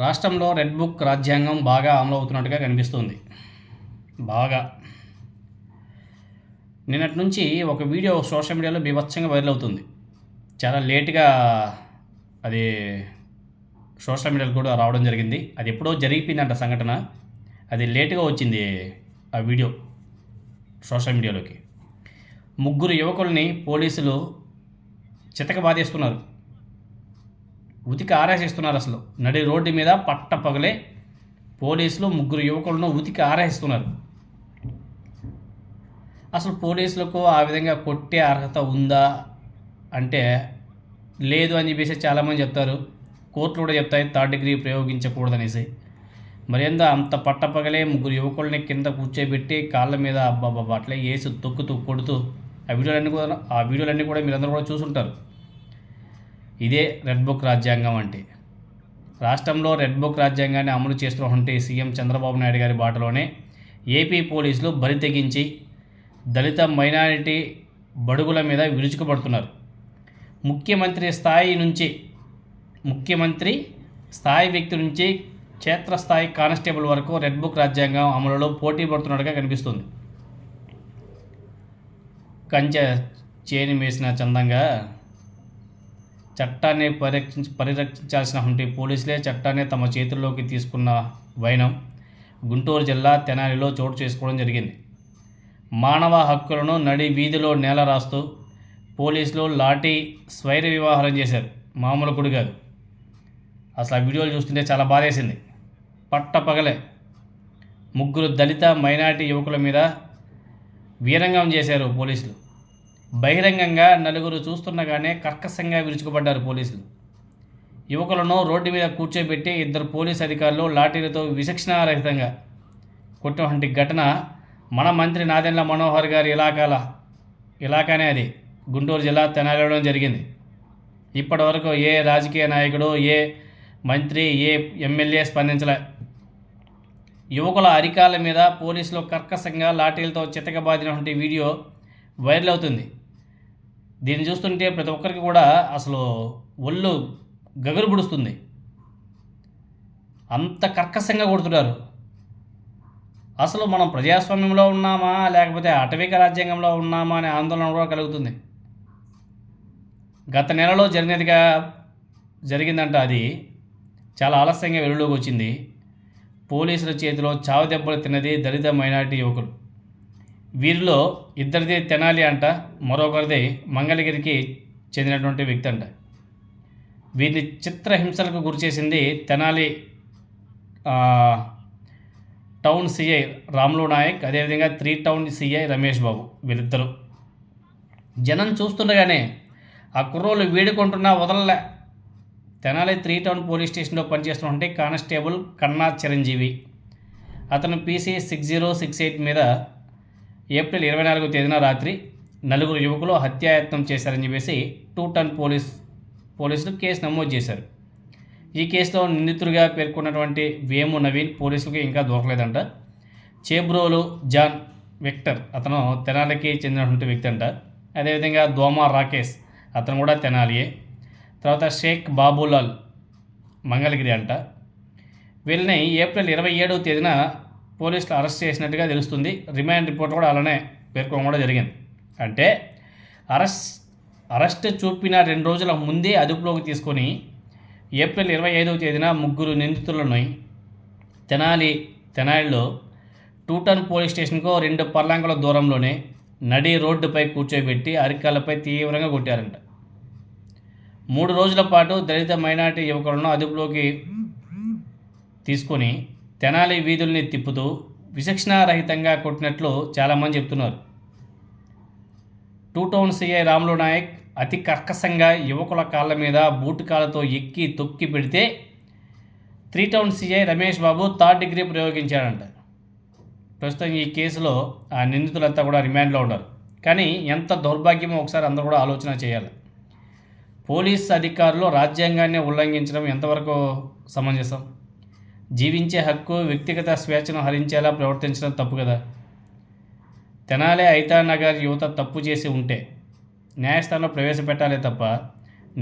రాష్ట్రంలో red book రాజ్యాంగం బాగా అమలవుతున్నట్టుగా కనిపిస్తుంది. బాగా నిన్నటి నుంచి ఒక వీడియో సోషల్ మీడియాలో బీభత్సంగా వైరల్ అవుతుంది. చాలా లేట్గా అది సోషల్ మీడియాలో కూడా రావడం జరిగింది. అది ఎప్పుడో జరిగిపోయిందంట సంఘటన. అది లేటుగా వచ్చింది ఆ వీడియో సోషల్ మీడియాలోకి. ముగ్గురు యువకుల్ని పోలీసులు చితక బాధేస్తున్నారు, ఉతికి ఆరేసిస్తున్నారు. అసలు నడి రోడ్డు మీద పట్టపగలే పోలీసులు ముగ్గురు యువకులను ఉతికి ఆరేస్తున్నారు. అసలు పోలీసులకు ఆ విధంగా కొట్టే అర్హత ఉందా అంటే లేదు అని చెప్పేసి చాలామంది చెప్తారు. కోర్టులు కూడా చెప్తాయి థర్డ్ డిగ్రీ ప్రయోగించకూడదనేసి. మరి ఏందో అంత పట్టపగలే ముగ్గురు యువకుల్ని కింద కూర్చోబెట్టి కాళ్ళ మీద అబ్బాబ్బా అట్లే వేసి తొక్కుతూ కొడుతూ ఆ వీడియోలన్నీ కూడా మీరందరూ కూడా చూసుంటారు. ఇదే రెడ్ బుక్ రాజ్యాంగం అంటే. రాష్ట్రంలో రెడ్ బుక్ రాజ్యాంగాన్ని అమలు చేస్తున్నటువంటి సీఎం చంద్రబాబు నాయుడు గారి బాటలోనే ఏపీ పోలీసులు బరి తెగించి దళిత మైనారిటీ బడుగుల మీద విరుచుకుపడుతున్నారు. ముఖ్యమంత్రి స్థాయి వ్యక్తి నుంచి క్షేత్రస్థాయి కానిస్టేబుల్ వరకు రెడ్ బుక్ రాజ్యాంగం అమలులో పోటీ పడుతున్నట్టుగా కనిపిస్తుంది. కంచె చేని వేసిన చందంగా చట్టాన్ని పరిరక్షించాల్సినటువంటి పోలీసులే చట్టాన్ని తమ చేతుల్లోకి తీసుకున్న వైనం గుంటూరు జిల్లా తెనాలిలో చోటు చేసుకోవడం జరిగింది. మానవ హక్కులను నడి వీధిలో నేల రాస్తూ పోలీసులు లాఠీ స్వైర వివాహారం చేశారు. మామూలు కుడి కాదు. అసలు ఆ వీడియోలు చూస్తుంటే చాలా బాధేసింది. పట్టపగలే ముగ్గురు దళిత మైనారిటీ యువకుల మీద వీరంగం చేశారు పోలీసులు. బహిరంగంగా నలుగురు చూస్తుండగానే కర్కశంగా విరుచుకుపడ్డారు పోలీసులు. యువకులను రోడ్డు మీద కూర్చోబెట్టి ఇద్దరు పోలీసు అధికారులు లాఠీలతో విచక్షణారహితంగా కొట్టినటువంటి ఘటన మన మంత్రి నాదెండ్ల మనోహర్ గారి ఇలాకానే అది గుంటూరు జిల్లా తెనాలిలో జరిగింది. ఇప్పటి వరకు ఏ రాజకీయ నాయకుడు, ఏ మంత్రి, ఏ ఎమ్మెల్యే స్పందించలే. యువకుల అరికాల మీద పోలీసులు కర్కశంగా లాఠీలతో చితకబాదినటువంటి వీడియో వైరల్ అవుతుంది. దీన్ని చూస్తుంటే ప్రతి ఒక్కరికి కూడా అసలు ఒళ్ళు గగురు పుడుస్తుంది. అంత కర్కశంగా కొడుతున్నారు. అసలు మనం ప్రజాస్వామ్యంలో ఉన్నామా లేకపోతే అటవిక రాజ్యాంగంలో ఉన్నామా అనే ఆందోళన కూడా కలుగుతుంది. గత నెలలో జరిగిందంట. అది చాలా ఆలస్యంగా వెలుగులోకి వచ్చింది. పోలీసుల చేతిలో చావు దెబ్బలు తిన్నది దళిత మైనారిటీ యువకులు. వీరిలో ఇద్దరిది తెనాలి అంట, మరొకరిది మంగళగిరికి చెందినటువంటి వ్యక్తి అంట. వీరిని చిత్రహింసలకు గురిచేసింది తెనాలి టౌన్ సిఐ రాములు నాయక్, అదేవిధంగా 3 టౌన్ సిఐ రమేష్ బాబు. వీరిద్దరు జనం చూస్తుండగానే ఆ కుర్రోళ్ళు వేడుకుంటున్నా వదలలే. తెనాలి 3 టౌన్ పోలీస్ స్టేషన్లో పనిచేస్తున్నటువంటి కానిస్టేబుల్ కన్నా చిరంజీవి, అతను PC 6068 మీద ఏప్రిల్ 24వ తేదీన రాత్రి నలుగురు యువకులు హత్యాయత్నం చేశారని చెప్పేసి 2 టౌన్ పోలీసులు కేసు నమోదు చేశారు. ఈ కేసులో నిందితుడిగా పేర్కొన్నటువంటి వేము నవీన్ పోలీసులకు ఇంకా దొరకలేదంట. చేబ్రోలు జాన్ విక్టర్, అతను తెనాలికి చెందినటువంటి వ్యక్తి అంట. అదేవిధంగా దోమా రాకేష్, అతను కూడా తెనాలియే. తర్వాత షేక్ బాబులాల్ మంగళగిరి అంట. వీళ్ళని ఏప్రిల్ 27వ తేదీన పోలీసులు అరెస్ట్ చేసినట్టుగా తెలుస్తుంది. రిమాండ్ రిపోర్ట్ కూడా అలానే పేర్కొనడం కూడా జరిగింది. అంటే అరెస్ట్ చూపిన 2 రోజుల ముందే అదుపులోకి తీసుకొని ఏప్రిల్ 25వ తేదీన ముగ్గురు నిందితులను తెనాలిలో 2 టౌన్ పోలీస్ స్టేషన్కు 2 పర్లాంగుల దూరంలోనే నడి రోడ్డుపై కూర్చోబెట్టి అరికాలపై తీవ్రంగా కొట్టారంట. 3 రోజుల పాటు దళిత మైనారిటీ యువకులను అదుపులోకి తీసుకొని తెనాలి వీధుల్ని తిప్పుతూ విచక్షణారహితంగా కొట్టినట్లు చాలామంది చెప్తున్నారు. 2 టౌన్ సిఐ రాములు నాయక్ అతి కర్కశంగా యువకుల కాళ్ళ మీద బూటు కాళ్ళతో ఎక్కి తొక్కి పెడితే 3 town CI Ramesh Babu third degree ప్రయోగించాడంట. ప్రస్తుతం ఈ కేసులో ఆ నిందితులంతా కూడా రిమాండ్లో ఉన్నారు. కానీ ఎంత దౌర్భాగ్యమో ఒకసారి అందరూ కూడా ఆలోచన చేయాలి. పోలీస్ అధికారులు రాజ్యాంగాన్ని ఉల్లంఘించడం ఎంతవరకు సమంజసం? జీవించే హక్కు, వ్యక్తిగత స్వేచ్ఛను హరించేలా ప్రవర్తించడం తప్పు కదా. తెనాలి ఐతానగర్ యువత తప్పు చేసి ఉంటే, 'న్యాయస్థానంలో' ప్రవేశపెట్టాలే తప్ప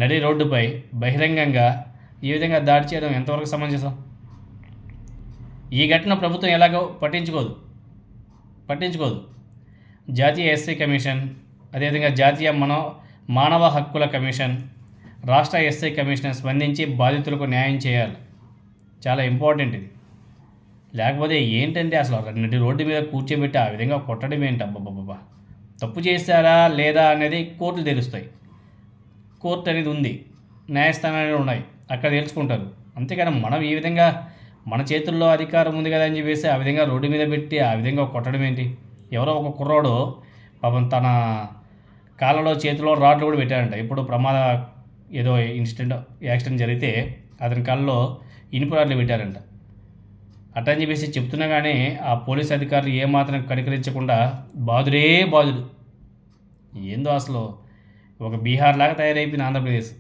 నడి రోడ్డుపై బహిరంగంగా 3 టౌన్ పోలీస్ స్టేషన్లో 2 పర్లాంగుల దూరంలోనే నడి రోడ్డుపై కూర్చోబెట్టి అరికాలపై తీవ్రంగా కొట్టారంట. 3 రోజుల పాటు దళిత మైనారిటీ యువకులను అదుపులోకి తీసుకొని తెనాలి వీధుల్ని తిప్పుతూ విచక్షణారహితంగా కొట్టినట్లు చాలామంది చెప్తున్నారు. ఈ విధంగా దాడి చేయడం ఎంతవరకు సమంజసం? ఈ ఘటన ప్రభుత్వం ఎలాగో పట్టించుకోదు. జాతీయ ఎస్సీ కమిషన్, అదేవిధంగా జాతీయ మానవ హక్కుల కమిషన్, రాష్ట్ర ఎస్సీ కమిషన్ స్పందించి బాధితులకు న్యాయం చేయాలి. చాలా ఇంపార్టెంట్ ఇది. లేకపోతే ఏంటంటే అసలు నడి రోడ్డు మీద కూర్చోబెట్టి ఆ విధంగా కొట్టడం ఏంటి? అబ్బబ్బబ్బా! తప్పు చేశారా లేదా అనేది కోర్టులు తెలుస్తాయి. కోర్టు అనేది ఉంది, న్యాయస్థానాలు ఉన్నాయి, అక్కడ తెలుసుకుంటారు. అంతేకాని మనం ఈ విధంగా మన చేతుల్లో అధికారం ఉంది కదా అని చెప్పేసి ఆ విధంగా రోడ్డు మీద పెట్టి ఆ విధంగా కొట్టడం ఏంటి? ఎవరో ఒక కుర్రాడు పాపం తన కాళ్ళలో చేతిలో రాడ్లు కూడా పెట్టారంట. ఇప్పుడు ఏదో యాక్సిడెంట్ జరిగితే అతని కాళ్ళలో ఇనుప రాడ్లు పెట్టారంట. అట్టని చెప్పేసి చెప్తున్నా కానీ ఆ పోలీస్ అధికారులు ఏమాత్రం కనికరించకుండా బాధుడు. ఏందో అసలు ఒక బీహార్ లాగా తయారైపోయింది ఆంధ్రప్రదేశ్.